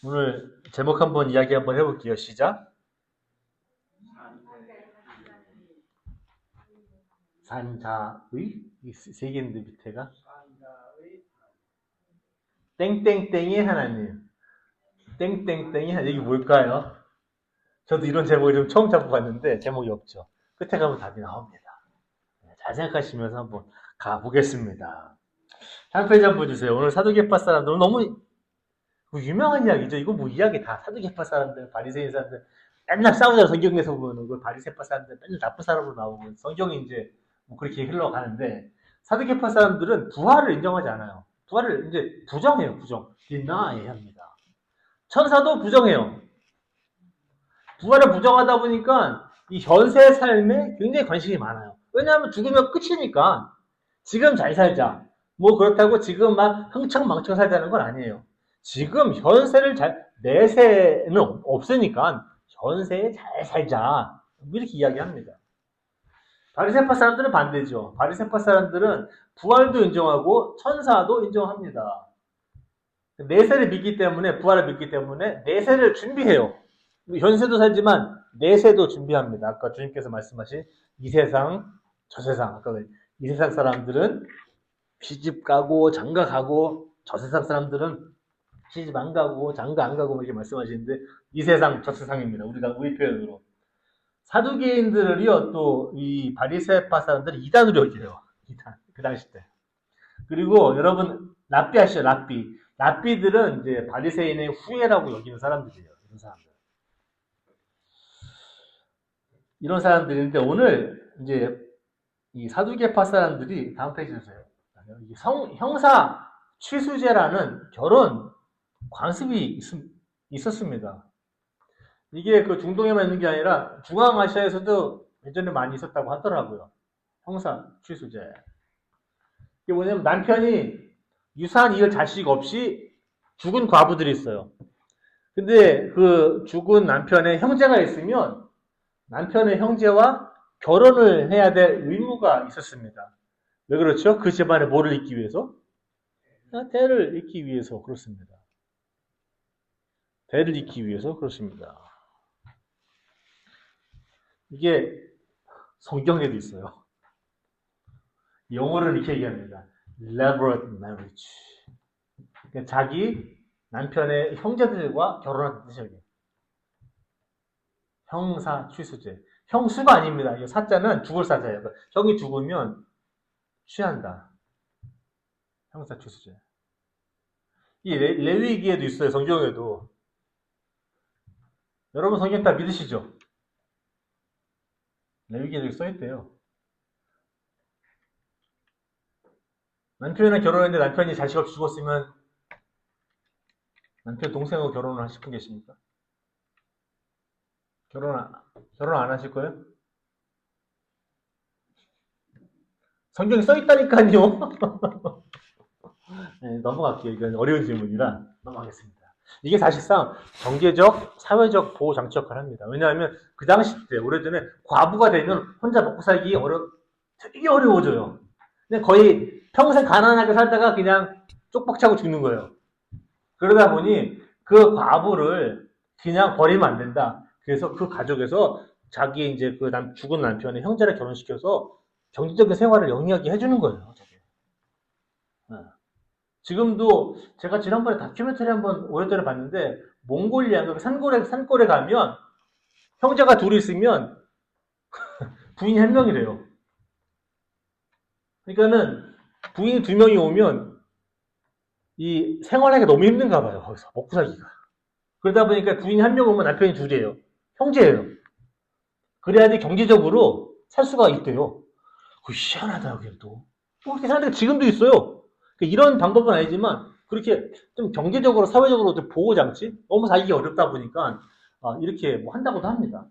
오늘 제목 한번 이야기 한번 해볼게요. 시작. 산자의 세 개인데 밑에가 땡땡땡이 하나님. 땡땡땡이 하나님. 이게 뭘까요? 저도 이런 제목을 좀 처음 잡고 봤는데 제목이 없죠. 끝에 가면 답이 나옵니다. 잘 생각하시면서 한번 가보겠습니다. 한 페이지 한번 보여주세요. 오늘 사두개파 사람들은 너무 유명한 이야기죠. 이거 뭐 이야기 다 사두개파 사람들, 바리새인 사람들 맨날 싸우잖아요. 성경에서 보면 그 바리새파 사람들 맨날 나쁜 사람으로 나오고 성경이 이제 뭐 그렇게 흘러가는데 사두개파 사람들은 부활을 인정하지 않아요. 부활을 이제 부정해요. 부정. deny 합니다. 천사도 부정해요. 부활을 부정하다 보니까 이 현세 삶에 굉장히 관심이 많아요. 왜냐하면 죽으면 끝이니까 지금 잘 살자. 뭐 그렇다고 지금 막 흥청망청 살자는 건 아니에요. 지금 현세를 내세는 없으니까 현세에 잘 살자. 이렇게 이야기합니다. 바리새파 사람들은 반대죠. 바리새파 사람들은 부활도 인정하고 천사도 인정합니다. 내세를 믿기 때문에 부활을 믿기 때문에 내세를 준비해요. 현세도 살지만 내세도 준비합니다. 아까 주님께서 말씀하신 이 세상 저 세상 아까 이 세상 사람들은 시집 가고 장가 가고 저 세상 사람들은 시집 안 가고 장가 안 가고 이렇게 말씀하시는데 이 세상 저 세상입니다. 우리 표현으로 사두개인들을요 또 이 바리새파 사람들은 이단으로 여겨요. 이단 그 당시 때. 그리고 여러분 랍비 아시죠? 랍비들은 이제 바리새인의 후예라고 여기는 사람들이에요. 이런 사람들인데 오늘 이제 이 사두개파 사람들이 다음 페이지 주세요. 형사 취수제라는 결혼 관습이 있었습니다. 이게 그 중동에만 있는 게 아니라 중앙아시아에서도 예전에 많이 있었다고 하더라고요. 형사 취수제. 이게 뭐냐면 남편이 유산 이을 자식 없이 죽은 과부들이 있어요. 근데 그 죽은 남편의 형제가 있으면 남편의 형제와 결혼을 해야 될 의무가 있었습니다. 왜 그렇죠? 그 집안에 뭐를 잇기 위해서? 대를 잇기 위해서 그렇습니다. 대를 잇기 위해서 그렇습니다. 이게 성경에도 있어요. 영어를 이렇게 얘기합니다. Elaborate marriage. 그러니까 자기 남편의 형제들과 결혼한 뜻이에요. 형사 취수제. 형수가 아닙니다. 이 사자는 죽을 사자예요. 형이 죽으면 취한다. 형사 취수제. 이 레위기에도 있어요. 성경에도. 여러분 성경 다 믿으시죠? 레위기에도 써있대요. 남편이랑 결혼했는데 남편이 자식 없이 죽었으면 남편 동생하고 결혼을 하실 분 계십니까? 결혼 안 하실 거예요? 성경에 써있다니까요. 네, 넘어갈게요. 이건 어려운 질문이라 넘어가겠습니다. 이게 사실상 경제적, 사회적 보호 장치 역할을 합니다. 왜냐하면 그 당시 때 오래전에 과부가 되면 혼자 먹고 살기 되게 어려워져요. 근데 거의 평생 가난하게 살다가 그냥 쪽박 차고 죽는 거예요. 그러다 보니 그 과부를 그냥 버리면 안 된다. 그래서 그 가족에서 자기 이제 죽은 남편의 형제를 결혼시켜서 경제적인 생활을 영위하게 해주는 거예요. 네. 지금도 제가 지난번에 다큐멘터리 한번 오래전에 봤는데 몽골리아 그 산골에 가면 형제가 둘이 있으면 부인이 한 명이래요. 그러니까는 부인이 두 명이 오면 이 생활하기가 너무 힘든가 봐요. 거기서 먹고 살기가. 그러다 보니까 부인이 한 명 오면 남편이 둘이에요. 형제예요. 그래야지 경제적으로 살 수가 있대요. 그 희한하다 여기도. 그렇게 사는 데가 지금도 있어요. 이런 방법은 아니지만 그렇게 좀 경제적으로 사회적으로 좀 보호 장치 너무 살기 어렵다 보니까 이렇게 뭐 한다고도 합니다.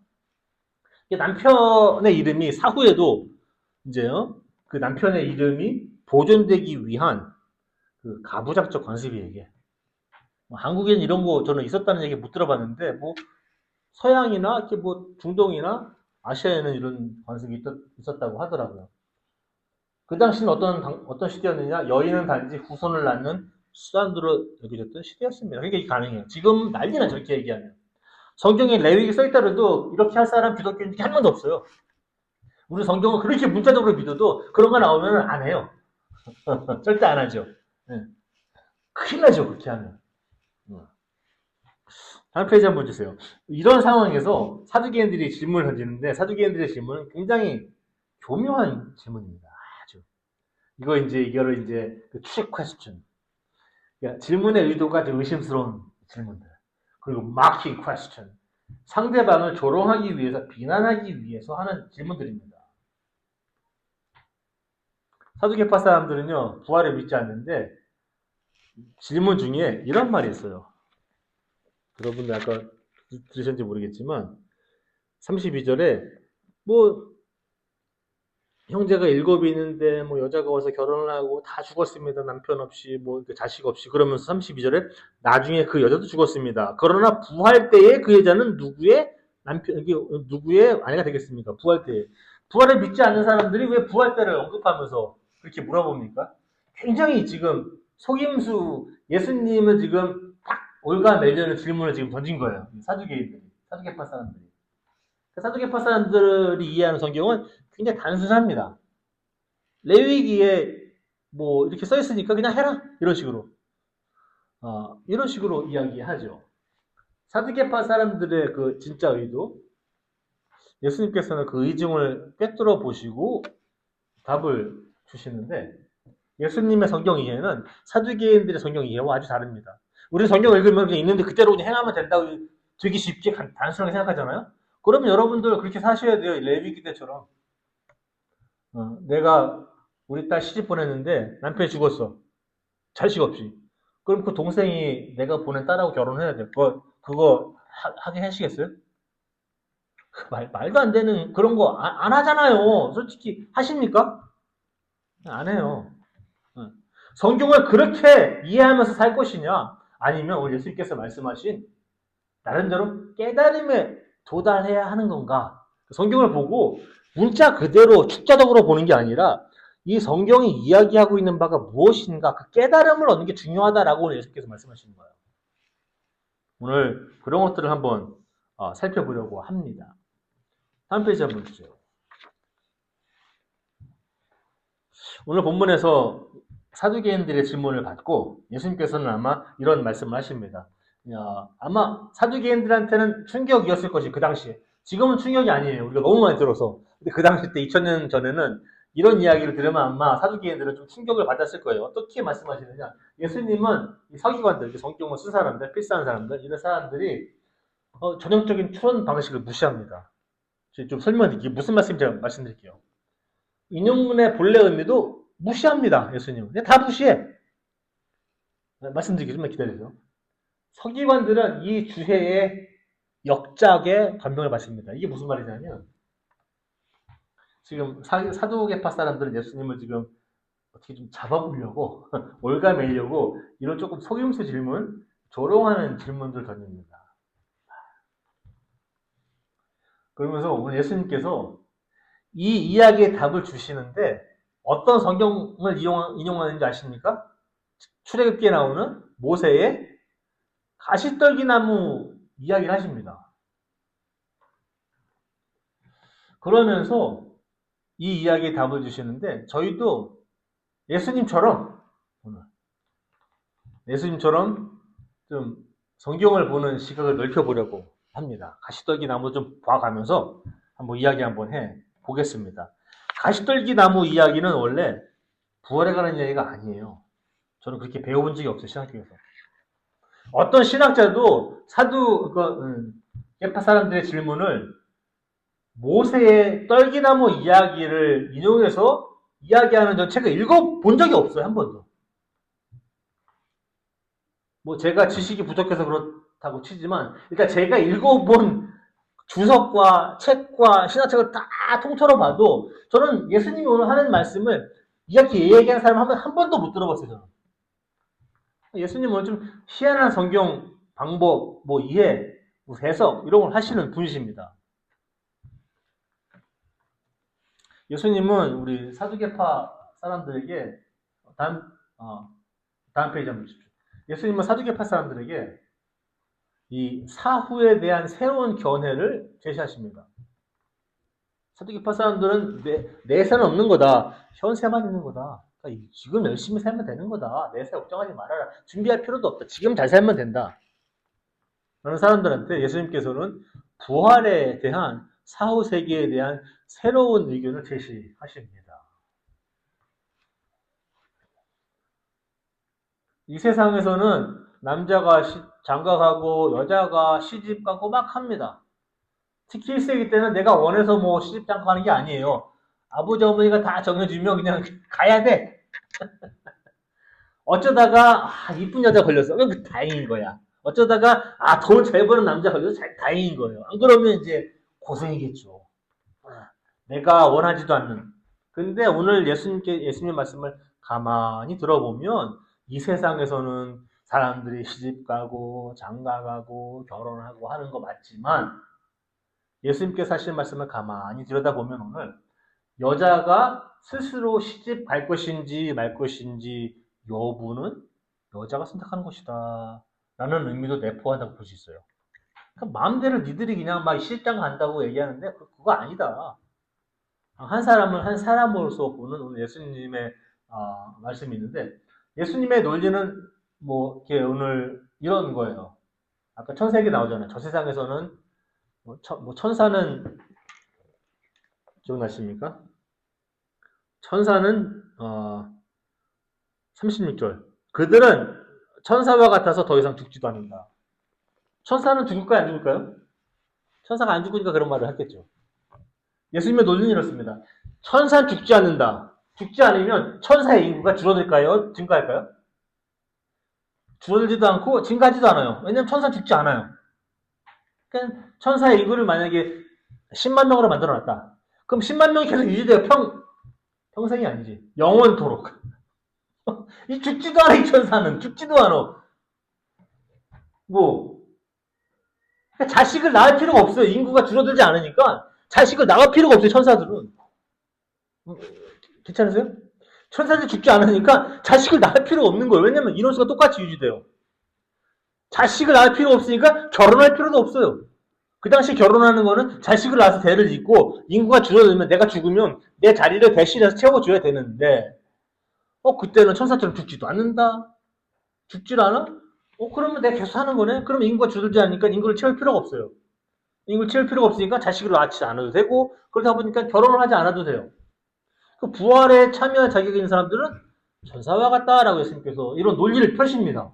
남편의 이름이 사후에도 이제요 그 남편의 이름이 보존되기 위한 그 가부장적 관습이 이게 뭐 한국에는 이런 거 저는 있었다는 얘기 못 들어봤는데 뭐 서양이나 이렇게 뭐 중동이나 아시아에는 이런 관습이 있었다고 하더라고요. 그 당시는 어떤 시대였느냐? 여인은 단지 후손을 낳는 수단으로 여겨졌던 시대였습니다. 그러니까 이게 가능해요. 지금 난리나 저렇게 얘기하면. 성경에 레위기 써있다라도 이렇게 할 사람 기독교인 한 명도 없어요. 우리 성경은 그렇게 문자적으로 믿어도 그런 거 나오면 안 해요. 절대 안 하죠. 네. 큰일 나죠, 그렇게 하면. 다음 페이지 한번 주세요. 이런 상황에서 사두개인들이 질문을 던지는데 사두개인들의 질문은 굉장히 교묘한 질문입니다. 아주. 이거를 이제 그 trick question. 그러니까 질문의 의도가 좀 의심스러운 질문들. 그리고 mocking question. 상대방을 조롱하기 위해서, 비난하기 위해서 하는 질문들입니다. 사두개파 사람들은요, 부활을 믿지 않는데 질문 중에 이런 말이 있어요. 여러분들 아까 들으셨는지 모르겠지만 32절에 뭐 형제가 7이 있는데 뭐 여자가 와서 결혼을 하고 다 죽었습니다. 남편 없이 뭐 자식 없이. 그러면서 32절에 나중에 그 여자도 죽었습니다. 그러나 부활 때에 그 여자는 누구의 아내가 되겠습니까? 부활 때에. 부활을 믿지 않는 사람들이 왜 부활 때를 언급하면서 그렇게 물어봅니까? 굉장히 지금 속임수 예수님을 지금 딱 올가매려는 질문을 지금 던진 거예요. 사두개인들이. 사두개파 사람들이. 사두개파 사람들이 이해하는 성경은 굉장히 단순합니다. 레위기에 뭐 이렇게 써 있으니까 그냥 해라 이런 식으로 이런 식으로 이야기하죠. 사두개파 사람들의 그 진짜 의도 예수님께서는 그 의중을 꿰뚫어 보시고 답을 주시는데 예수님의 성경 이해는 사두개인들의 성경 이해와 아주 다릅니다. 우리 성경 읽으면 그냥 있는데 그대로 그냥 행하면 된다고 되게 쉽게 단순하게 생각하잖아요. 그러면 여러분들 그렇게 사셔야 돼요. 레위기 때처럼. 내가 우리 딸 시집 보냈는데 남편이 죽었어. 자식 없이. 그럼 그 동생이 내가 보낸 딸하고 결혼해야 돼. 그거 하게 하시겠어요? 말도 안 되는 그런 거 안 하잖아요. 솔직히 하십니까? 안 해요. 성경을 그렇게 이해하면서 살 것이냐? 아니면 오늘 예수님께서 말씀하신 나름대로 깨달음에 도달해야 하는 건가? 성경을 보고 문자 그대로 축자적으로 보는 게 아니라 이 성경이 이야기하고 있는 바가 무엇인가 그 깨달음을 얻는 게 중요하다라고 예수님께서 말씀하시는 거예요. 오늘 그런 것들을 한번 살펴보려고 합니다. 다음 페이지 한번 주세요. 오늘 본문에서 사두개인들의 질문을 받고 예수님께서는 아마 이런 말씀을 하십니다. 아마 사두개인들한테는 충격이었을 것이 그 당시에. 지금은 충격이 아니에요. 우리가 너무 많이 들어서. 근데 그 당시 때 2000년 전에는 이런 이야기를 들으면 아마 사두개인들은 좀 충격을 받았을 거예요. 어떻게 말씀하시느냐. 예수님은 이 서기관들, 성경을 쓴 사람들, 필사한 사람들, 이런 사람들이 전형적인 추론 방식을 무시합니다. 좀 설명드릴게요. 무슨 말씀인지 말씀드릴게요. 인용문의 본래 의미도 무시합니다. 예수님은. 그냥 다 무시해. 말씀드리기 좀만 기다리세요. 서기관들은 이 주해의 역작에 감명을 받습니다. 이게 무슨 말이냐면 지금 사두개파 사람들은 예수님을 지금 어떻게 좀 잡아보려고 올가매려고 이런 조금 속임수 질문, 조롱하는 질문들 던집니다. 그러면서 오늘 예수님께서 이 이야기에 답을 주시는데 어떤 성경을 인용하는지 아십니까? 출애굽기에 나오는 모세의 가시떨기나무 이야기를 하십니다. 그러면서 이 이야기에 답을 주시는데 저희도 예수님처럼 좀 성경을 보는 시각을 넓혀보려고 합니다. 가시떨기나무 좀 봐가면서 한번 이야기 한번 해 보겠습니다. 가시떨기나무 이야기는 원래 부활에 관한 이야기가 아니에요. 저는 그렇게 배워본 적이 없어요, 신학교에서. 어떤 신학자도 예파 사람들의 질문을 모세의 떨기나무 이야기를 인용해서 이야기하는 전 책을 읽어본 적이 없어요, 한 번도. 뭐 제가 지식이 부족해서 그렇다고 치지만, 일단 제가 읽어본 주석과 책과 신화책을 다 통틀어 봐도 저는 예수님이 오늘 하는 말씀을 이렇게 얘기하는 사람 한 번도 못 들어봤어요, 저는. 예수님은 오늘 좀 희한한 성경 방법, 뭐 이해, 뭐 해석 이런 걸 하시는 분이십니다. 예수님은 우리 사두개파 사람들에게 다음 페이지 한번 주십시오. 예수님은 사두개파 사람들에게 이 사후에 대한 새로운 견해를 제시하십니다. 사두개파 사람들은 내세는 없는 거다. 현세만 있는 거다. 그러니까 지금 열심히 살면 되는 거다. 내세 걱정하지 말아라. 준비할 필요도 없다. 지금 잘 살면 된다. 그런 사람들한테 예수님께서는 부활에 대한 사후 세계에 대한 새로운 의견을 제시하십니다. 이 세상에서는 남자가 장가가고 여자가 시집가고 막 합니다. 특히 1세기 때는 내가 원해서 뭐 시집 장가가는 게 아니에요. 아버지 어머니가 다 정해주면 그냥 가야 돼. 어쩌다가 이쁜 여자 걸렸어. 그 다행인 거야. 어쩌다가 돈 잘 버는 남자 걸려서 다행인 거예요. 안 그러면 이제 고생이겠죠. 내가 원하지도 않는. 근데 오늘 예수님 말씀을 가만히 들어보면 이 세상에서는 사람들이 시집가고 장가가고 결혼하고 하는 거 맞지만 예수님께서 하신 말씀을 가만히 들여다보면 오늘 여자가 스스로 시집 갈 것인지 말 것인지 여부는 여자가 선택하는 것이다 라는 의미도 내포한다고 볼 수 있어요. 그러니까 마음대로 니들이 그냥 막 시집장 간다고 얘기하는데 그거 아니다. 한 사람으로서 보는 오늘 예수님의 말씀이 있는데 예수님의 논리는 뭐 이렇게 오늘 이런 거예요. 아까 천사에게 나오잖아요. 저 세상에서는 천사는 기억나십니까? 천사는 36절 그들은 천사와 같아서 더 이상 죽지도 않는다. 천사는 죽을까요? 안 죽을까요? 천사가 안 죽으니까 그런 말을 했겠죠. 예수님의 논리는 이렇습니다. 천사는 죽지 않는다. 죽지 않으면 천사의 인구가 줄어들까요? 증가할까요? 줄어들지도 않고 증가하지도 않아요. 왜냐하면 천사는 죽지 않아요. 그러니까 천사의 인구를 만약에 10만 명으로 만들어놨다. 그럼 10만 명이 계속 유지돼요. 평생이 아니지. 영원토록. 이 죽지도 않아, 이 천사는. 죽지도 않아. 자식을 낳을 필요가 없어요. 인구가 줄어들지 않으니까. 자식을 낳을 필요가 없어요, 천사들은. 괜찮으세요? 천사들이 죽지 않으니까 자식을 낳을 필요가 없는 거예요. 왜냐면 인원수가 똑같이 유지돼요. 자식을 낳을 필요가 없으니까 결혼할 필요도 없어요. 그 당시 결혼하는 거는 자식을 낳아서 대를 잇고 인구가 줄어들면 내가 죽으면 내 자리를 대신해서 채워줘야 되는데 그때는 천사처럼 죽지도 않는다. 죽질 않아? 그러면 내가 계속 사는 거네? 그러면 인구가 줄어들지 않으니까 인구를 채울 필요가 없어요. 인구를 채울 필요가 없으니까 자식을 낳지 않아도 되고 그러다 보니까 결혼을 하지 않아도 돼요. 그 부활에 참여할 자격이 있는 사람들은 천사와 같다라고 예수님께서 이런 논리를 펴십니다.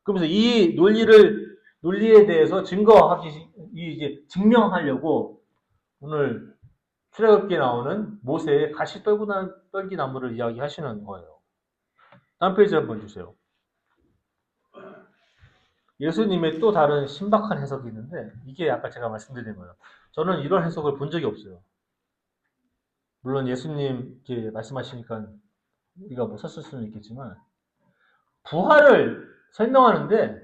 그러면서 이 논리에 대해서 이제 증명하려고 오늘 출애굽기에 나오는 모세의 가시 떨기 나무를 이야기하시는 거예요. 다음 페이지 한번 주세요. 예수님의 또 다른 신박한 해석이 있는데 이게 아까 제가 말씀드린 거예요. 저는 이런 해석을 본 적이 없어요. 물론 예수님 이렇게 말씀하시니까 우리가 뭐 섰을 수는 있겠지만 부활을 설명하는데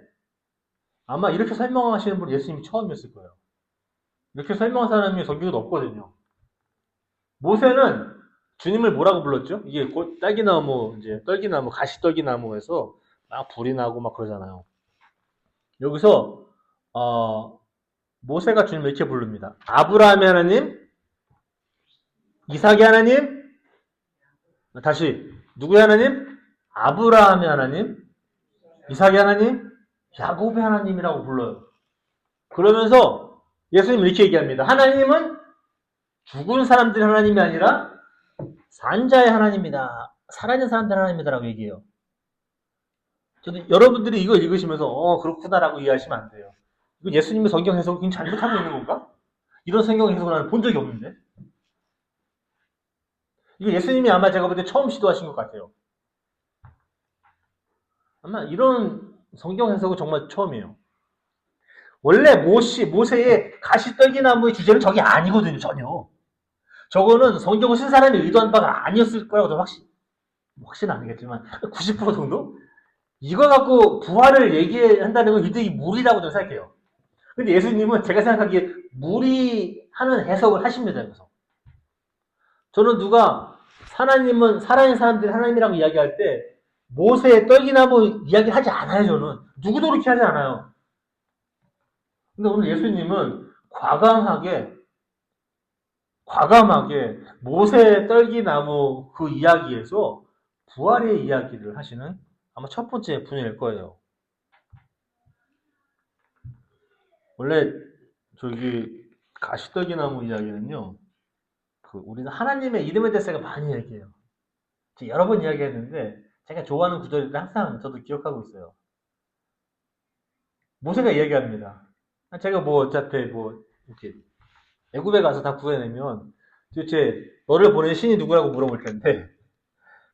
아마 이렇게 설명하시는 분이 예수님이 처음이었을 거예요. 이렇게 설명한 사람이 성경에도 없거든요. 모세는 주님을 뭐라고 불렀죠? 이게 떨기나무, 가시떨기나무에서 막 불이 나고 막 그러잖아요. 여기서 모세가 주님을 이렇게 부릅니다. 아브라함의 하나님, 이삭의 하나님, 다시 누구의 하나님? 아브라함의 하나님, 이삭의 하나님, 야곱의 하나님이라고 불러요. 그러면서 예수님은 이렇게 얘기합니다. 하나님은 죽은 사람들의 하나님이 아니라 산자의 하나님이다. 살아있는 사람들의 하나님이다라고 얘기해요. 저도 여러분들이 이거 읽으시면서 그렇구나라고 이해하시면 안 돼요. 이거 예수님의 성경 해석을 그냥 잘못하고 있는 건가? 이런 성경 해석을 나는 본 적이 없는데. 이거 예수님이 아마 제가 볼 때 처음 시도하신 것 같아요. 아마 이런 성경 해석은 정말 처음이에요. 원래 모세의 가시떨기나무의 주제는 저게 아니거든요, 전혀. 저거는 성경을 쓴 사람이 의도한 바가 아니었을 거라고 저는 확신은 아니겠지만 90% 정도? 이거 갖고 부활을 얘기한다는 건 이들이 무리라고 저는 생각해요. 근데 예수님은 제가 생각하기에 무리하는 해석을 하십니다. 여기서. 저는 누가 하나님은 살아있는 사람들이 하나님이라고 이야기할 때 모세의 떨기나무 이야기 하지 않아요, 저는. 누구도 그렇게 하지 않아요. 근데 오늘 예수님은 과감하게 모세의 떨기나무 그 이야기에서 부활의 이야기를 하시는 아마 첫 번째 분일 거예요. 원래 저기 가시떨기나무 이야기는요, 우리는 하나님의 이름에 대해서 많이 얘기해요. 여러 번 이야기했는데 제가 좋아하는 구절을 항상 저도 기억하고 있어요. 모세가 이야기합니다. 제가 뭐 어차피 뭐 이렇게 애굽에 가서 다 구해내면 도대체 너를 보낸 신이 누구라고 물어볼 텐데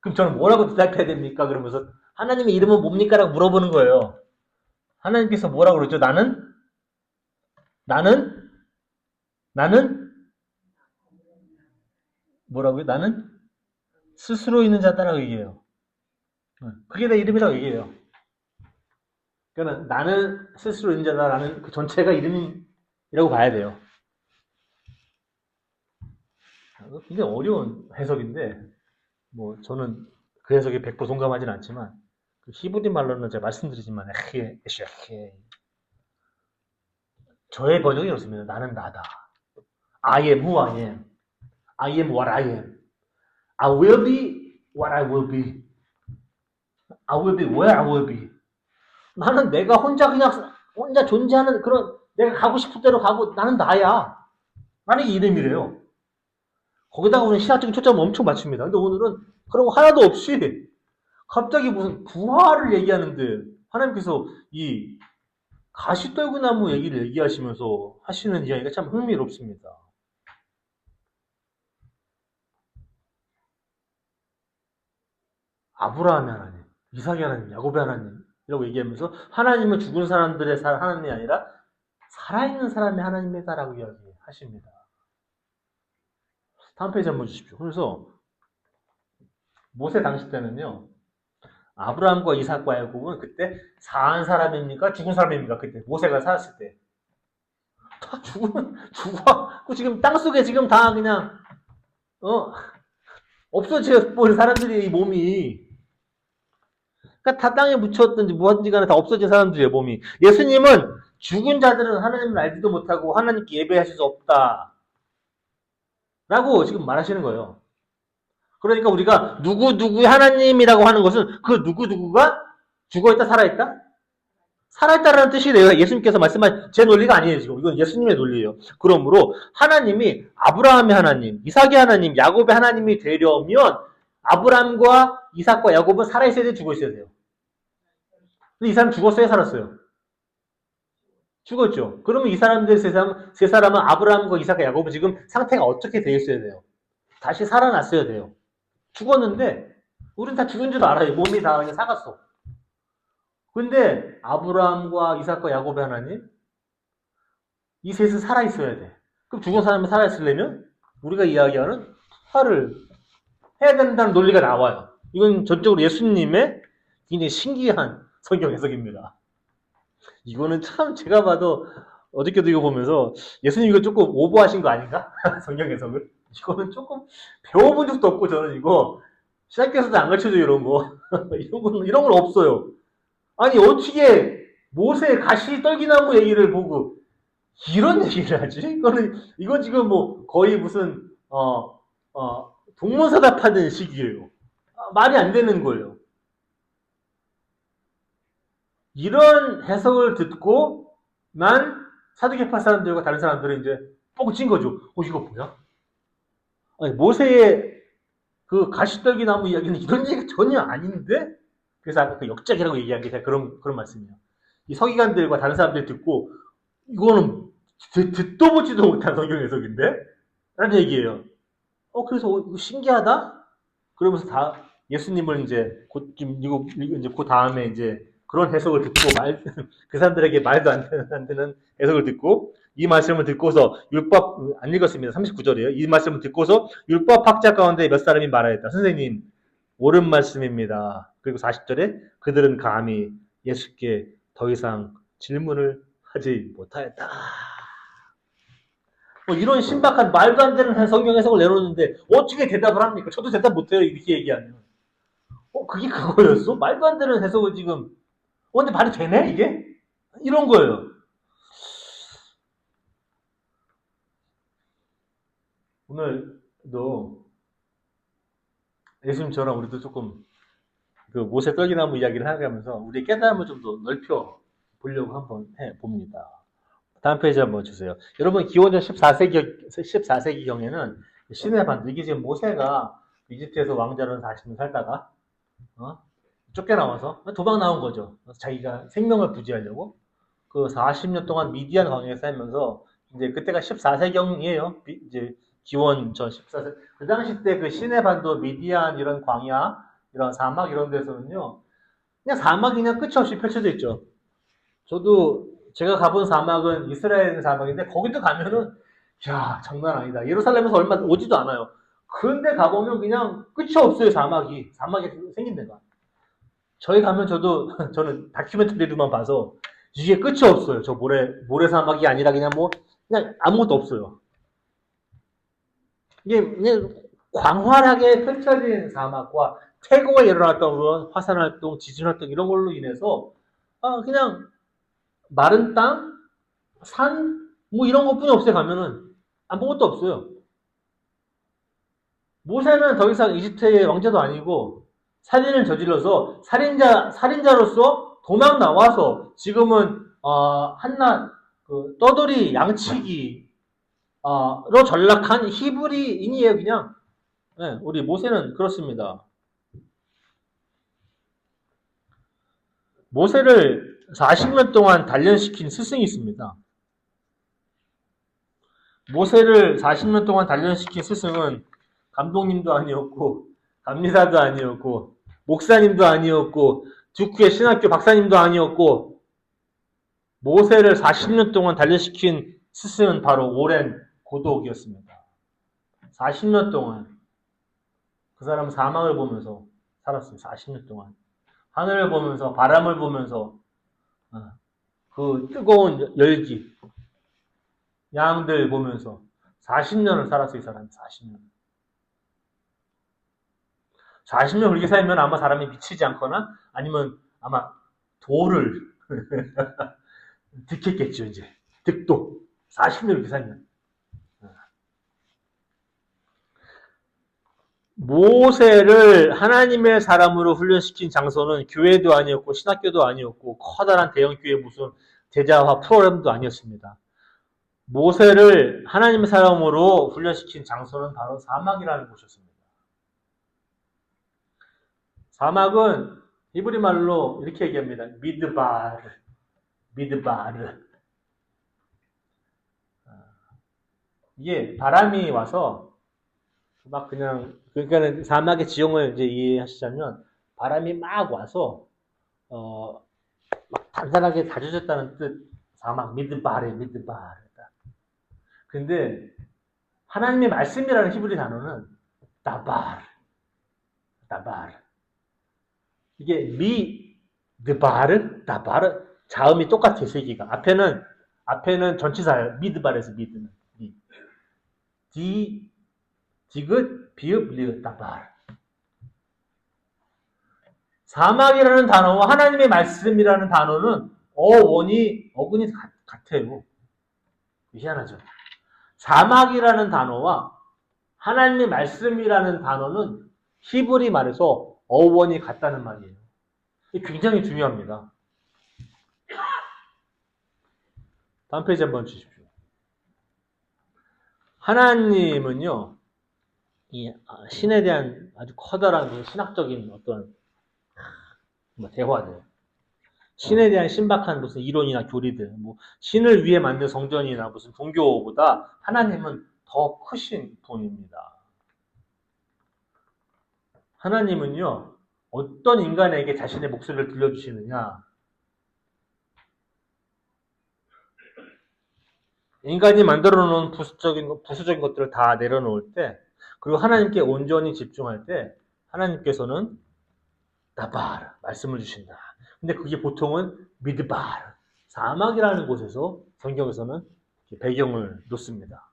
그럼 저는 뭐라고 대답해야 됩니까? 그러면서 하나님의 이름은 뭡니까? 라고 물어보는 거예요. 하나님께서 뭐라고 그러죠? 나는 나는 뭐라고요? 나는 스스로 있는 자다라고 얘기해요. 그게 내 이름이라고 얘기해요. 그러니까 나는 스스로 있는 자다라는 그 전체가 이름이라고 봐야 돼요. 굉장히 어려운 해석인데 뭐 저는 그 해석에 100% 동감하진 않지만 그 히브리 말로는 제가 말씀드리지만 저의 번역이 이렇습니다. 나는 나다. I am who I am. I am what I am. I will be what I will be. I will be where I will be. 나는 내가 혼자 존재하는 그런 내가 가고 싶은 대로 가고 나는 나야. 만약에 이름이래요. 거기다가 우리는 신학적인 초점을 엄청 맞춥니다. 근데 오늘은 그런 거 하나도 없이 갑자기 무슨 부활을 얘기하는데 하나님께서 이 가시떨구나무 얘기를 얘기하시면서 하시는 이야기가 참 흥미롭습니다. 아브라함의 하나님, 이삭의 하나님, 야곱의 하나님이라고 얘기하면서 하나님은 죽은 사람들의 하나님이 아니라 살아있는 사람의 하나님이다라고 이야기하십니다. 다음 페이지 한번 주십시오. 그래서 모세 당시 때는요. 아브라함과 이삭과 야곱은 그때 산 사람입니까? 죽은 사람입니까? 그때 모세가 살았을 때. 다 죽어. 지금 땅속에 지금 다 그냥 없어져 버린 사람들이 이 몸이. 그러니까 다 땅에 묻혔든지 뭐든지 간에 다 없어진 사람들이에요, 몸이. 예수님은 죽은 자들은 하나님을 알지도 못하고 하나님께 예배하실 수 없다. 라고 지금 말하시는 거예요. 그러니까 우리가 누구누구의 하나님이라고 하는 것은 그 누구누구가 죽어있다, 살아있다? 살아있다라는 뜻이래요. 예수님께서 말씀한 제 논리가 아니에요, 지금. 이건 예수님의 논리예요. 그러므로 하나님이 아브라함의 하나님, 이삭의 하나님, 야곱의 하나님이 되려면 아브라함과 이삭과 야곱은 살아있어야 돼, 죽어있어야 돼요. 근데 이 사람 죽었어요, 살았어요? 죽었죠. 그러면 이 사람들 세 사람은 아브라함과 이삭과 야곱은 지금 상태가 어떻게 되어 있어야 돼요? 다시 살아났어야 돼요. 죽었는데 우린 다 죽은 줄 알아요. 몸이 다 그냥 사갔어. 근데 아브라함과 이삭과 야곱의 하나님 이 셋은 살아있어야 돼. 그럼 죽은 사람이 살아있으려면 우리가 이야기하는 부활을 해야 된다는 논리가 나와요. 이건 전적으로 예수님의 굉장히 신기한 성경 해석입니다. 이거는 참 제가 봐도 어저께도 이거 보면서 예수님 이거 조금 오버하신 거 아닌가? 성경 해석을. 이거는 조금 배워본 적도 없고 저는 이거 시작해서도 안 가르쳐줘요 이런 거. 이런 건 없어요. 아니 어떻게 모세 가시 떨기나무 얘기를 보고 이런 얘기를 하지? 이건 지금 뭐 거의 무슨 동문서답하는 식이에요. 말이 안 되는 거예요. 이런 해석을 듣고 난 사두개파 사람들과 다른 사람들은 이제 뻥친 거죠. 이거 뭐야? 아니, 모세의 그 가시떨기 나무 이야기는 이런 얘기가 전혀 아닌데? 그래서 아까 그 역작이라고 얘기한 게 그런 말씀이에요. 이 서기관들과 다른 사람들이 듣고 이거는 듣도 보지도 못한 성경 해석인데? 라는 얘기예요. 그래서 이거 신기하다? 그러면서 다 예수님을 이제 이거 이제 그 다음에 이제 그런 해석을 듣고 그 사람들에게 말도 안 되는 해석을 듣고 이 말씀을 듣고서 율법 안 읽었습니다. 39절이에요. 이 말씀을 듣고서 율법 학자 가운데 몇 사람이 말하였다. 선생님 옳은 말씀입니다. 그리고 40절에 그들은 감히 예수께 더 이상 질문을 하지 못하였다. 이런 신박한 말도 안 되는 성경 해석을 내놓는데 어떻게 대답을 합니까? 저도 대답 못해요. 이렇게 얘기하면. 그게 그거였어? 말도 안 되는 해석을 지금. 근데 말이 되네, 이게? 이런 거예요. 오늘도 예수님처럼 우리도 조금 그 모세 떡이나무 이야기를 하면서 우리의 깨달음을 좀 더 넓혀 보려고 한번 해 봅니다. 다음 페이지 한번 주세요. 여러분, 기원전 14세기경에는 신의 반도, 이게 지금 모세가 이집트에서 왕자로 40년 살다가, 쫓겨나와서 도망 나온 거죠. 자기가 생명을 부지하려고. 그 40년 동안 미디안 광야에 살면서, 이제 그때가 14세경이에요. 이제 기원 전 14세. 그 당시 때 그 시내 반도, 미디안 이런 광야, 이런 사막 이런 데서는요, 그냥 사막이 그냥 끝이 없이 펼쳐져 있죠. 저도 제가 가본 사막은 이스라엘 사막인데 거기도 가면은 야 장난 아니다. 예루살렘에서 얼마 오지도 않아요. 그런데 가보면 그냥 끝이 없어요. 사막이 생긴 데가. 저희 가면 저는 다큐멘터리로만 봐서 이게 끝이 없어요. 저 모래 사막이 아니라 그냥 아무것도 없어요. 이게 그냥 광활하게 펼쳐진 사막과 태고가 일어났던 그런 화산 활동, 지진 활동 이런 걸로 인해서 그냥 마른 땅, 산, 뭐 이런 것뿐이 없어요. 가면은 아무것도 없어요. 모세는 더 이상 이집트의 왕자도 아니고 살인을 저질러서 살인자로서 도망 나와서 지금은 한낱 그 떠돌이 양치기로 전락한 히브리인이에요. 그냥. 네, 우리 모세는 그렇습니다. 모세를 40년 동안 단련시킨 스승이 있습니다. 모세를 40년 동안 단련시킨 스승은 감독님도 아니었고, 감리사도 아니었고, 목사님도 아니었고, 두쿠의 신학교 박사님도 아니었고, 모세를 40년 동안 단련시킨 스승은 바로 오랜 고독이었습니다. 40년 동안 그 사람은 사막을 보면서 살았어요. 40년 동안. 하늘을 보면서, 바람을 보면서, 그 뜨거운 열기, 양들 보면서 40년을 살았어요. 이 사람이 40년. 40년 그렇게 살면 아마 사람이 미치지 않거나 아니면 아마 도를 득했겠죠. 이제 득도. 40년 그렇게 살면. 모세를 하나님의 사람으로 훈련시킨 장소는 교회도 아니었고 신학교도 아니었고 커다란 대형교회 무슨 대자화 프로그램도 아니었습니다. 모세를 하나님의 사람으로 훈련시킨 장소는 바로 사막이라는 곳이었습니다. 사막은 히브리 말로 이렇게 얘기합니다. 미드바르. 이게 바람이 와서 막 그러니까는 사막의 지형을 이제 이해하시자면 바람이 막 와서 막 단단하게 다져졌다는 뜻. 사막 미드바르. 근데 하나님의 말씀이라는 히브리 단어는 다바르. 이게 다바르 자음이 똑같아요. 세 개가. 앞에는 전치사예요. 미드바르에서 미드는. 디귿, 비읍, 리읍, 다바르. 사막이라는 단어와 하나님의 말씀이라는 단어는 어근이 같아요. 희한하죠. 사막이라는 단어와 하나님의 말씀이라는 단어는 히브리 말에서 어원이 같다는 말이에요. 굉장히 중요합니다. 다음 페이지 한번 주십시오. 하나님은요, 이 신에 대한 아주 커다란 신학적인 어떤 대화들, 신에 대한 신박한 무슨 이론이나 교리들, 신을 위해 만든 성전이나 무슨 종교보다 하나님은 더 크신 분입니다. 하나님은요, 어떤 인간에게 자신의 목소리를 들려주시느냐? 인간이 만들어 놓은 부수적인 것들을 다 내려놓을 때, 그리고 하나님께 온전히 집중할 때, 하나님께서는 나바르 말씀을 주신다. 근데 그게 보통은 미드바르 사막이라는 곳에서 성경에서는 배경을 놓습니다.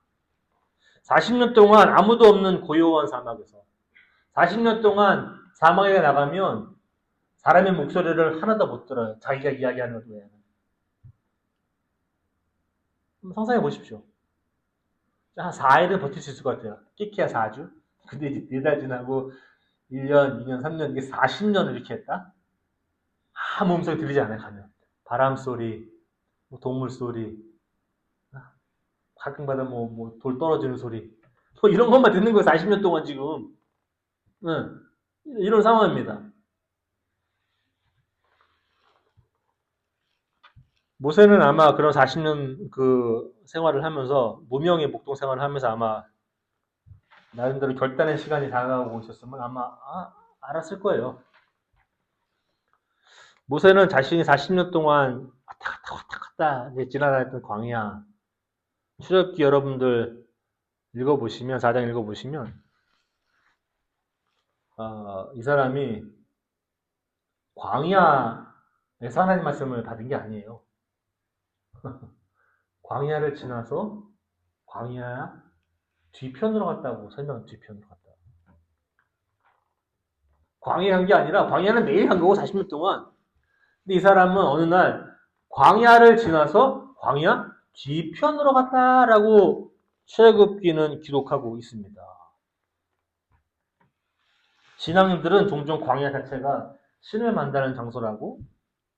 40년 동안 아무도 없는 고요한 사막에서 40년 동안 사막에 나가면 사람의 목소리를 하나도 못 들어요. 자기가 이야기하는 것 외에는. 상상해 보십시오. 한 4일은 버틸 수 있을 것 같아요. 끼키야 4주. 근데 이제 4달 지나고 1년, 2년, 3년, 이게 40년을 이렇게 했다? 아무 음성이 들리지 않아요, 가면. 바람 소리, 뭐 동물 소리, 가끔가다 돌 떨어지는 소리. 뭐 이런 것만 듣는 거예요, 40년 동안 지금. 응. 이런 상황입니다. 모세는 아마 그런 40년 그 생활을 하면서, 무명의 목동 생활을 하면서 아마 나름대로 결단의 시간이 다가오고 있었으면 아마 알았을 거예요. 모세는 자신이 40년 동안 왔다 갔다 지나다녔던 광야, 출애굽기 여러분들 읽어보시면, 4장 읽어보시면 이 사람이 광야에서 하나님 말씀을 받은 게 아니에요. 광야를 지나서 광야 뒤편으로 갔다고 설명한, 뒤편으로 갔다. 광야에 간 게 아니라, 광야는 매일 간 거고 40년 동안. 근데 이 사람은 어느 날 광야를 지나서 광야 뒤편으로 갔다라고 출애굽기는 기록하고 있습니다. 신앙인들은 종종 광야 자체가 신을 만나는 장소라고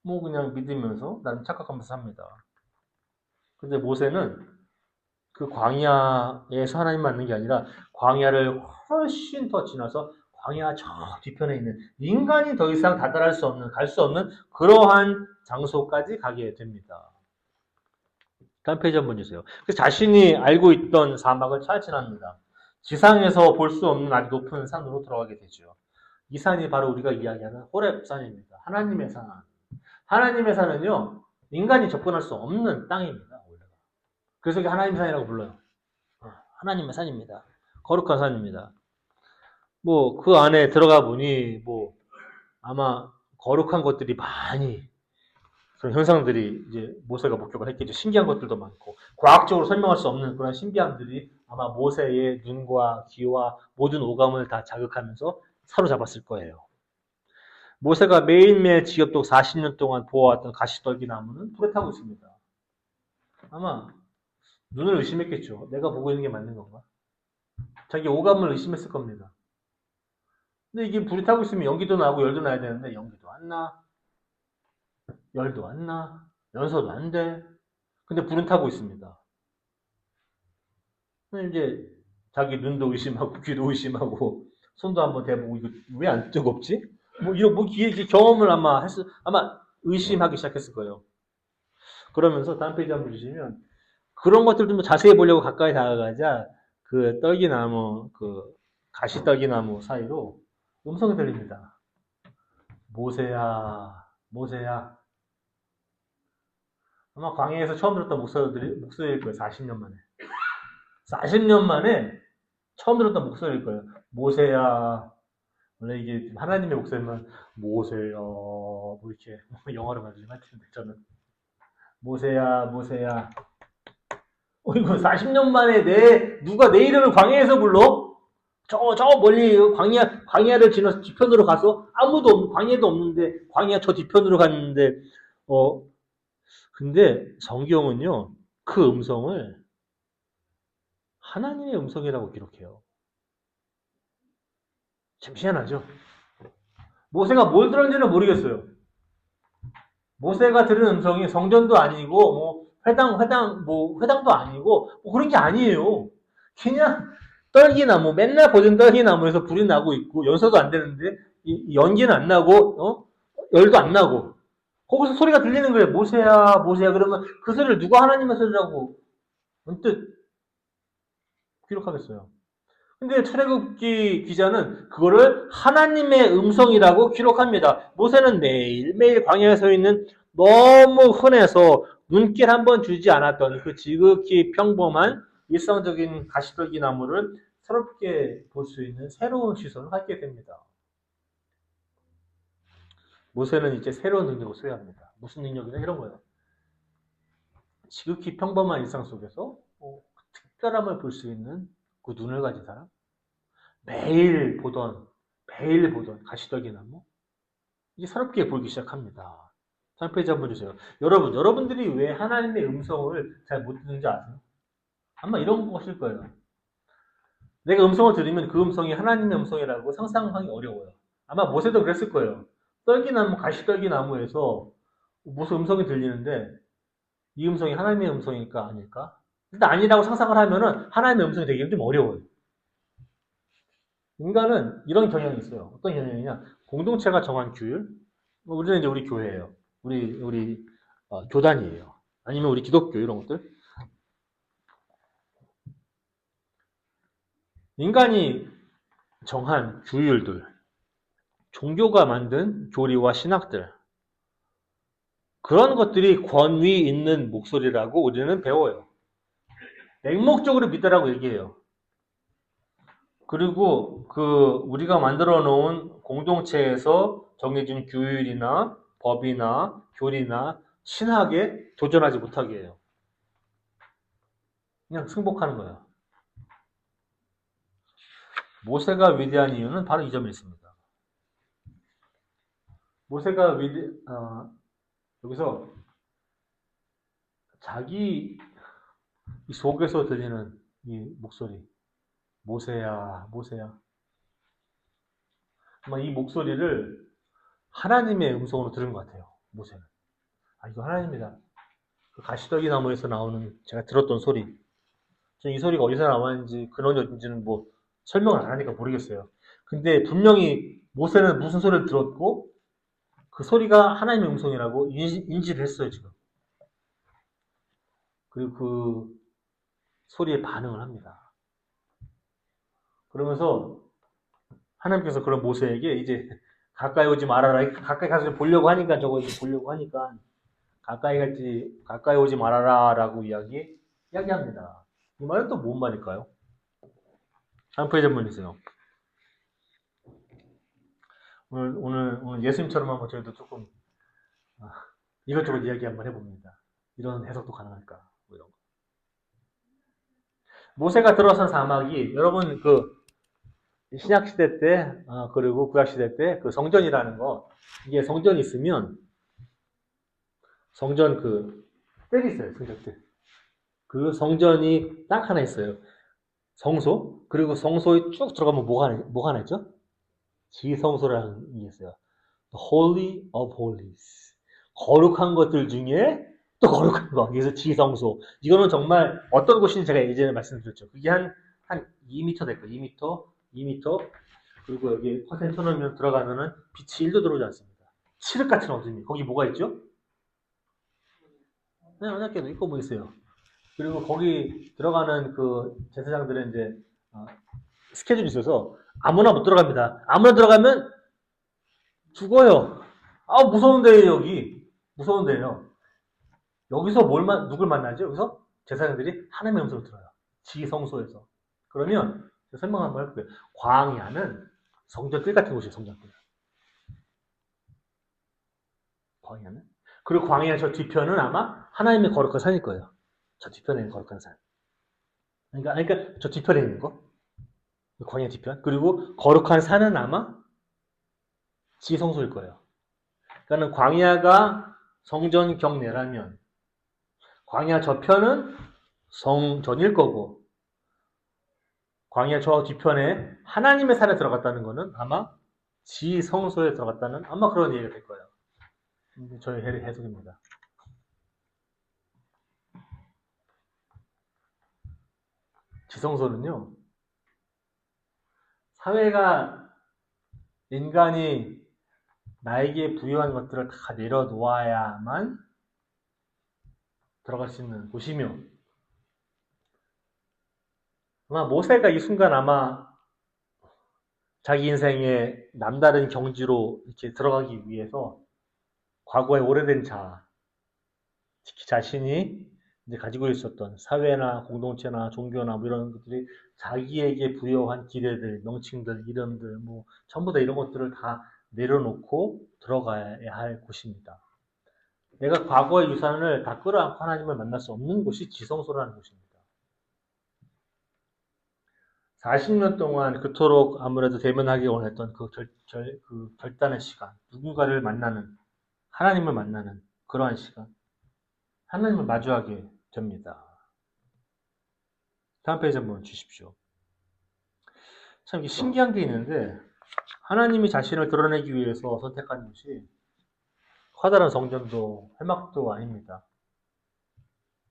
그냥 믿으면서 나는 착각하면서 삽니다. 근데 모세는 그 광야에서 하나님 만난 게 아니라 광야를 훨씬 더 지나서 광야 저 뒤편에 있는, 인간이 더 이상 다다를 수 없는, 갈 수 없는 그러한 장소까지 가게 됩니다. 다음 페이지 한번 주세요. 그래서 자신이 알고 있던 사막을 차지합니다. 지상에서 볼 수 없는 아주 높은 산으로 들어가게 되죠. 이 산이 바로 우리가 이야기하는 호렙산입니다. 하나님의 산. 하나님의 산은요, 인간이 접근할 수 없는 땅입니다. 그래서 이게 하나님의 산이라고 불러요. 하나님의 산입니다. 거룩한 산입니다. 그 안에 들어가 보니 아마 거룩한 것들이 많이, 그런 현상들이 이제 모세가 목격을 했겠죠. 신기한 것들도 많고, 과학적으로 설명할 수 없는 그런 신비함들이 아마 모세의 눈과 귀와 모든 오감을 다 자극하면서 사로잡았을 거예요. 모세가 매일매일 지겹도록 40년 동안 보아왔던 가시떨기 나무는 불에 타고 있습니다. 아마 눈을 의심했겠죠. 내가 보고 있는 게 맞는 건가? 자기 오감을 의심했을 겁니다. 근데 이게 불이 타고 있으면 연기도 나고 열도 나야 되는데 연기도 안 나, 열도 안 나, 연소도 안 돼. 근데 불은 타고 있습니다. 근데 이제 자기 눈도 의심하고 귀도 의심하고 손도 한번 대보고 이거 왜 안 뜨겁지? 이런 경험을 아마 의심하기 시작했을 거예요. 그러면서 다음 페이지 한번 주시면, 그런 것들 좀 자세히 보려고 가까이 다가가자 그 떨기나무, 그 가시떨기나무 사이로 음성이 들립니다. 모세야, 모세야. 아마 광야에서 처음 들었던 목소리일 거예요. 40년 만에. 40년 만에 처음 들었던 목소리일 거예요. 모세야. 원래 이게 하나님의 목소리만 모세야 이렇게 영어로 말하면 할 텐데, 저는 모세야, 모세야. 이거 40년 만에 누가 내 이름을 광야에서 불러? 저 멀리 광야를 지나서 뒤편으로 가서 광야도 없는데, 광야 저 뒤편으로 갔는데, 근데 성경은요, 그 음성을 하나님의 음성이라고 기록해요. 참 희한하죠? 모세가 뭘 들었는지는 모르겠어요. 모세가 들은 음성이 성전도 아니고, 회당도 아니고, 그런 게 아니에요. 그냥 떨기나무, 맨날 보던 떨기나무에서 불이 나고 있고, 연소도 안 되는데, 연기는 안 나고, 열도 안 나고, 거기서 소리가 들리는 거예요. 모세야, 모세야. 그러면 그 소리를 누가 하나님의 소리라고 언뜻 기록하겠어요. 근데 출애굽기 기자는 그거를 하나님의 음성이라고 기록합니다. 모세는 매일매일 광야에 서 있는 너무 흔해서 눈길 한번 주지 않았던 그 지극히 평범한 일상적인 가시떨기 나무를 새롭게 볼 수 있는 새로운 시선을 갖게 됩니다. 모세는 이제 새로운 능력을 소유합니다. 무슨 능력이냐? 이런 거예요. 지극히 평범한 일상 속에서 특별함을 볼 수 있는 그 눈을 가진 사람, 매일 보던, 매일 보던 가시떡이나무 이게 새롭게 보이기 시작합니다. 3페이지 한번 주세요. 여러분들이 왜 하나님의 음성을 잘 못 듣는지 아세요? 아마 이런 것일 거예요. 내가 음성을 들으면 그 음성이 하나님의 음성이라고 상상하기 어려워요. 아마 모세도 그랬을 거예요. 떨기나무, 가시떨기나무에서 무슨 음성이 들리는데 이 음성이 하나님의 음성일까 아닐까? 일단 아니라고 상상을 하면은 하나님의 음성이 되기는 좀 어려워요. 인간은 이런 경향이 있어요. 어떤 경향이냐? 공동체가 정한 규율. 우리는 이제 우리 교회예요. 우리 교단이에요. 아니면 우리 기독교 이런 것들. 인간이 정한 규율들, 종교가 만든 교리와 신학들, 그런 것들이 권위 있는 목소리라고 우리는 배워요. 맹목적으로 믿으라고 얘기해요. 그리고 우리가 만들어 놓은 공동체에서 정해진 규율이나 법이나 교리나 신학에 도전하지 못하게 해요. 그냥 승복하는 거예요. 모세가 위대한 이유는 바로 이 점에 있습니다. 모세가 여기서 자기 속에서 들리는 이 목소리, 모세야, 모세야. 아마 이 목소리를 하나님의 음성으로 들은 것 같아요. 모세는. 아, 이거 하나님이다. 그 가시떨기 나무에서 나오는 제가 들었던 소리. 이 소리가 어디서 나왔는지 근원이 어딘지는 뭐 설명을 안 하니까 모르겠어요. 근데 분명히 모세는 무슨 소리를 들었고 그 소리가 하나님의 음성이라고 인지를 했어요, 지금. 그리고 그 소리에 반응을 합니다. 그러면서 하나님께서 그런 모세에게 이제 가까이 오지 말아라. 가까이 가서 보려고 하니까 저거 이제 보려고 하니까 가까이 오지 말아라라고 이야기합니다. 이 말은 또 뭔 말일까요? 한 페이지 한번 있어요. 오늘 예수님처럼 한번 저희도 조금 이것저것 이야기 한번 해봅니다. 이런 해석도 가능할까? 뭐 이런 거. 모세가 들어선 사막이 여러분 신약 시대 때 그리고 구약 시대 때 그 성전이라는 거 이게 성전이 있으면 성전 뜰이 있어요. 성전 뜰. 그 성전이 딱 하나 있어요. 성소. 그리고 성소에 쭉 들어가면 뭐가 하나 있죠? 지성소라는 게 있어요. Holy of Holies. 거룩한 것들 중에 또 거룩한 거. 그래서 지성소. 이거는 정말 어떤 곳인지 제가 예전에 말씀드렸죠. 그게 한 2m 될 거예요. 2m, 2m. 그리고 여기 커튼 쳐놓으면 들어가면은 빛이 1도 들어오지 않습니다. 칠흑 같은 어둠이. 거기 뭐가 있죠? 네, 언약궤도 있고 뭐 있어요. 그리고 거기 들어가는 그 제사장들은 이제 스케줄이 있어서 아무나 못 들어갑니다. 아무나 들어가면 죽어요. 아, 무서운데요, 여기. 무서운데요. 여기서 누굴 만나죠? 여기서 제사장들이 하나님의 음성을 들어요. 지성소에서. 그러면 설명 한번 해볼게요. 광야는 성전뜰 같은 곳이에요, 성전뜰. 광야는. 그리고 광야 저 뒤편은 아마 하나님의 거룩한 산일 거예요. 저 뒤편에 있는 거룩한 산. 그러니까 저 뒤편에 있는 거. 광야 뒤편. 그리고 거룩한 산은 아마 지성소일 거예요. 그러니까 광야가 성전 경내라면 광야 저편은 성전일 거고 광야 저 뒤편에 하나님의 산에 들어갔다는 것은 아마 지성소에 들어갔다는 아마 그런 얘기가 될 거예요. 저의 해석입니다. 지성소는요. 사회가 인간이 나에게 부여한 것들을 다 내려놓아야만 들어갈 수 있는 곳이며 아마 모세가 이 순간 아마 자기 인생의 남다른 경지로 이렇게 들어가기 위해서 과거의 오래된 특히 자신이 이제 가지고 있었던 사회나 공동체나 종교나 뭐 이런 것들이 자기에게 부여한 기대들, 명칭들, 이름들, 뭐 전부 다 이런 것들을 다 내려놓고 들어가야 할 곳입니다. 내가 과거의 유산을 다 끌어안고 하나님을 만날 수 없는 곳이 지성소라는 곳입니다. 40년 동안 그토록 아무래도 대면하기 원했던 그 결단의 시간, 누군가를 만나는, 하나님을 만나는 그러한 시간, 하나님을 마주하게 됩니다. 다음 페이지 한번 주십시오. 참 신기한 게 있는데, 하나님이 자신을 드러내기 위해서 선택한 것이 커다란 성전도 회막도 아닙니다.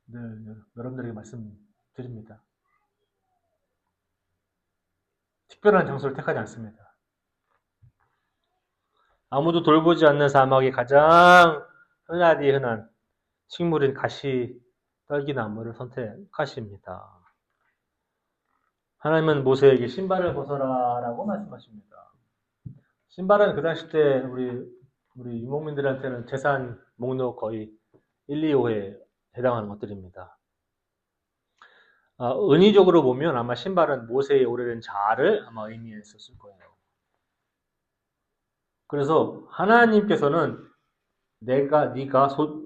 늘 여러분들에게 말씀드립니다. 특별한 장소를 택하지 않습니다. 아무도 돌보지 않는 사막의 가장 흔한 식물인 가시 떨기나무를 선택하십니다. 하나님은 모세에게 신발을 벗어라 라고 말씀하십니다. 신발은 그 당시 때 우리 유목민들한테는 재산 목록 거의 1, 2호에 해당하는 것들입니다. 은의적으로 보면 아마 신발은 모세의 오래된 자아를 아마 의미했었을 거예요. 그래서 하나님께서는 네가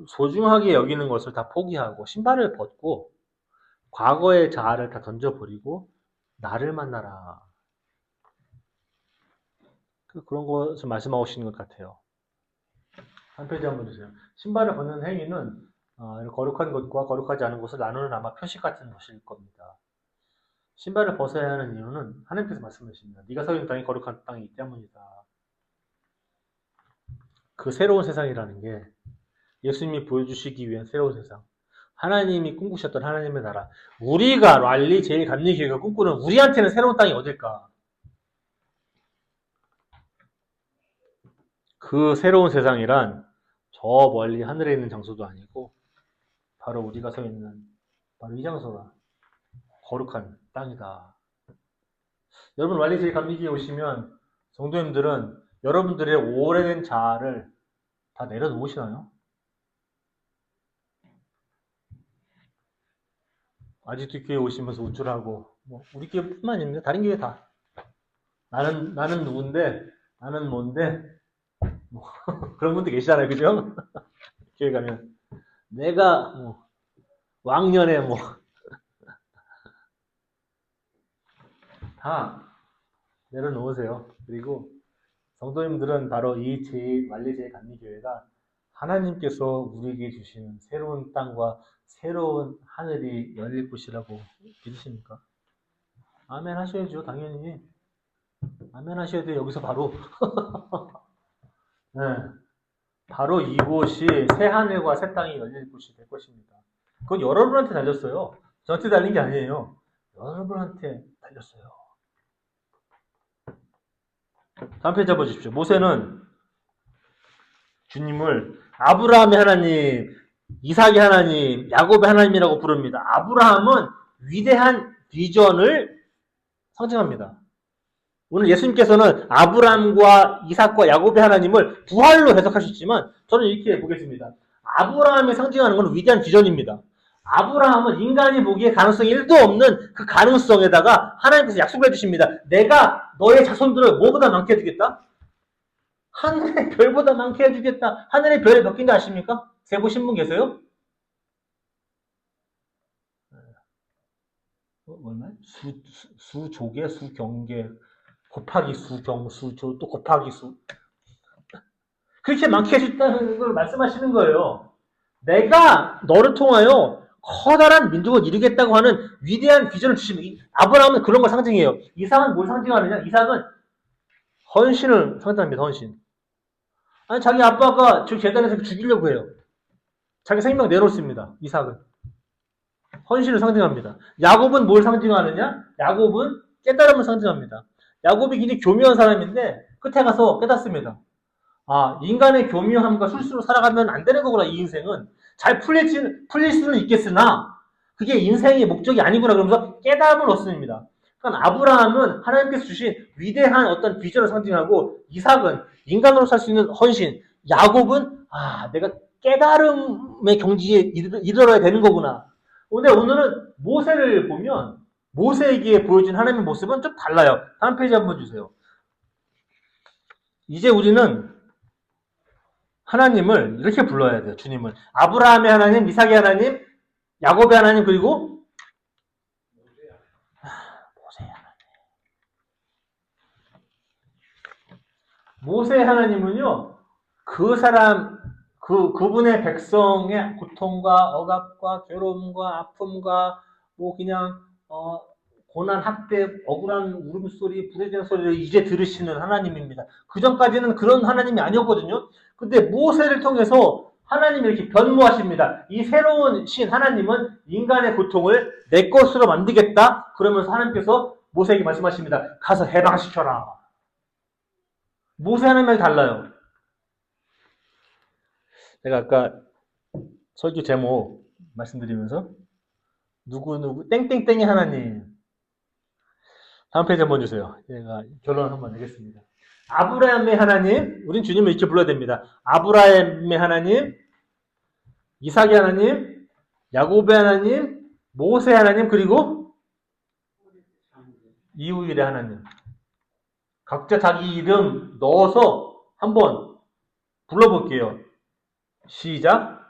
소중하게 여기는 것을 다 포기하고 신발을 벗고 과거의 자아를 다 던져버리고 나를 만나라. 그런 것을 말씀하시는 것 같아요. 한 페이지 한번 주세요. 신발을 벗는 행위는 거룩한 것과 거룩하지 않은 것을 나누는 아마 표식 같은 것일 겁니다. 신발을 벗어야 하는 이유는 하나님께서 말씀하십니다. 네가 서 있는 땅이 거룩한 땅이기 때문이다. 그 새로운 세상이라는 게 예수님이 보여주시기 위한 새로운 세상. 하나님이 꿈꾸셨던 하나님의 나라. 우리가 랄리 제일 감리교회가 꿈꾸는 우리한테는 새로운 땅이 어딜까? 그 새로운 세상이란 저 멀리 하늘에 있는 장소도 아니고 바로 우리가 서 있는 바로 이 장소가 거룩한 땅이다. 여러분 랄리 제일 감리교회에 오시면 성도님들은 여러분들의 오래된 자아를 다 내려놓으시나요? 아직도 교회 오시면서 우쭐하고 우리 교회뿐만 아니라 다른 교회 다 나는 누군데 나는 뭔데 그런 분들 계시잖아요, 그죠? 교회 가면 내가 왕년에 다 내려놓으세요. 그리고 성도님들은 바로 이 말리제일 감리교회가 하나님께서 우리에게 주시는 새로운 땅과 새로운 하늘이 열릴 곳이라고 믿으십니까? 아멘 하셔야죠, 당연히. 아멘 하셔야 돼요, 여기서 바로. 네. 바로 이곳이 새 하늘과 새 땅이 열릴 곳이 될 것입니다. 그건 여러분한테 달렸어요. 저한테 달린 게 아니에요. 여러분한테 달렸어요. 다음 페이지 잡아주십시오. 모세는 주님을 아브라함의 하나님, 이삭의 하나님, 야곱의 하나님이라고 부릅니다. 아브라함은 위대한 비전을 상징합니다. 오늘 예수님께서는 아브라함과 이삭과 야곱의 하나님을 부활로 해석하셨지만 저는 이렇게 보겠습니다. 아브라함이 상징하는 것은 위대한 비전입니다. 아브라함은 인간이 보기에 가능성이 1도 없는 그 가능성에다가 하나님께서 약속을 해주십니다. 내가 너의 자손들을 뭐보다 많게 해주겠다? 하늘의 별보다 많게 해주겠다. 하늘의 별이 몇 개인지 아십니까? 세보신 분 계세요? 얼마? 수조개, 수경개, 곱하기 수경, 수조, 또 곱하기 수. 그렇게 많게 해줬다는 걸 말씀하시는 거예요. 내가 너를 통하여 커다란 민족을 이루겠다고 하는 위대한 비전을 주시면 아브라함은 그런 걸 상징해요. 이삭은 뭘 상징하느냐? 이삭은 헌신을 상징합니다. 헌신. 아니 자기 아빠가 저 계단에서 죽이려고 해요. 자기 생명 내놓습니다. 이삭은. 헌신을 상징합니다. 야곱은 뭘 상징하느냐? 야곱은 깨달음을 상징합니다. 야곱이 굉장히 교묘한 사람인데 끝에 가서 깨닫습니다. 인간의 교묘함과 술수로 살아가면 안 되는 거구나, 이 인생은. 잘 풀릴 수는 있겠으나 그게 인생의 목적이 아니구나 그러면서 깨달음을 얻습니다. 그러니까 아브라함은 하나님께서 주신 위대한 어떤 비전을 상징하고 이삭은 인간으로 살 수 있는 헌신, 야곱은 내가 깨달음의 경지에 이르러야 되는 거구나. 근데 오늘은 모세를 보면 모세에게 보여진 하나님의 모습은 좀 달라요. 다음 페이지 한번 주세요. 이제 우리는 하나님을 이렇게 불러야 돼요. 주님을. 아브라함의 하나님, 이삭의 하나님, 야곱의 하나님, 그리고 모세의 하나님. 모세 하나님은요, 그 사람, 그분의 백성의 고통과 억압과 괴로움과 아픔과 뭐 그냥, 고난, 학대, 억울한 울음소리, 부르짖는 소리를 이제 들으시는 하나님입니다. 그 전까지는 그런 하나님이 아니었거든요. 근데 모세를 통해서 하나님이 이렇게 변모하십니다. 이 새로운 신 하나님은 인간의 고통을 내 것으로 만들겠다. 그러면서 하나님께서 모세에게 말씀하십니다. 가서 해방시켜라. 모세 하나님이 달라요. 제가 아까 설교 제목 말씀드리면서 누구 땡땡땡이 하나님. 다음 페이지 한번 주세요. 제가 결론 한번 내겠습니다. 아브라함의 하나님, 우린 주님을 이렇게 불러야 됩니다. 아브라함의 하나님, 이삭의 하나님, 야곱의 하나님, 모세 하나님, 그리고 이후일의 하나님. 각자 자기 이름 넣어서 한번 불러볼게요. 시작.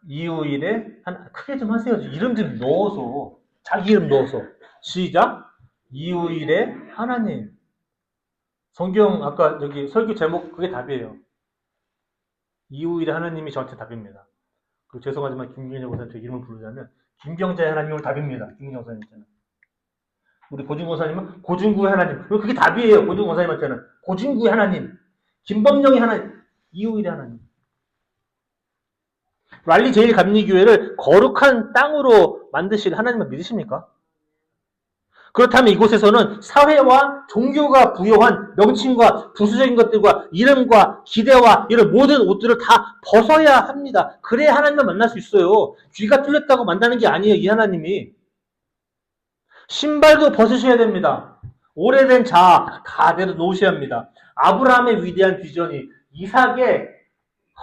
이후일의 하나, 크게 좀 하세요. 이름 좀 넣어서 자기 이름 넣어서 시작. 이후일의 하나님. 성경 아까 여기 설교 제목 그게 답이에요. 이후일의 하나님이 저한테 답입니다. 그리고 죄송하지만 김경재 목사님 제 이름을 부르자면 김경자의 하나님은 답입니다. 김경재 목사님께는. 우리 고진구 목사님은 고진구의 하나님. 그게 답이에요. 고진구 목사님한테는 고진구의 하나님, 김범령의 하나님, 이후일의 하나님. 랄리 제일 감리교회를 거룩한 땅으로 만드실 하나님을 믿으십니까? 그렇다면 이곳에서는 사회와 종교가 부여한 명칭과 부수적인 것들과 이름과 기대와 이런 모든 옷들을 다 벗어야 합니다. 그래야 하나님을 만날 수 있어요. 귀가 뚫렸다고 만나는 게 아니에요. 이 하나님이. 신발도 벗으셔야 됩니다. 오래된 자 다 내려놓으셔야 합니다. 아브라함의 위대한 비전이, 이삭의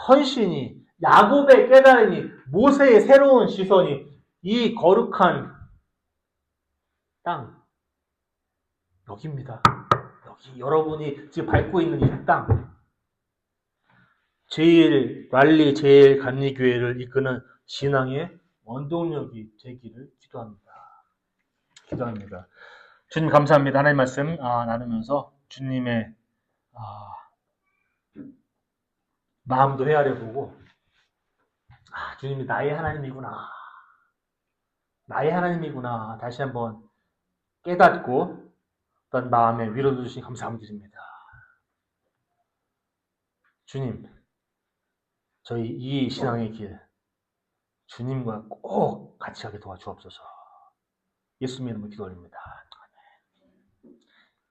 헌신이, 야곱의 깨달음이, 모세의 새로운 시선이, 이 거룩한 땅, 여기입니다. 여기 여러분이 지금 밟고 있는 이 땅, 랄리 제일 감리교회를 이끄는 신앙의 원동력이 되기를 기도합니다. 주님 감사합니다. 하나님 말씀 나누면서 주님의 마음도 헤아려보고 주님이 나의 하나님이구나. 나의 하나님이구나. 다시 한번 깨닫고 어떤 마음에 위로를 주신 감사드립니다. 주님, 저희 이 신앙의 길 주님과 꼭 같이 하게 도와주옵소서. 예수님 이름으로 기도드립니다.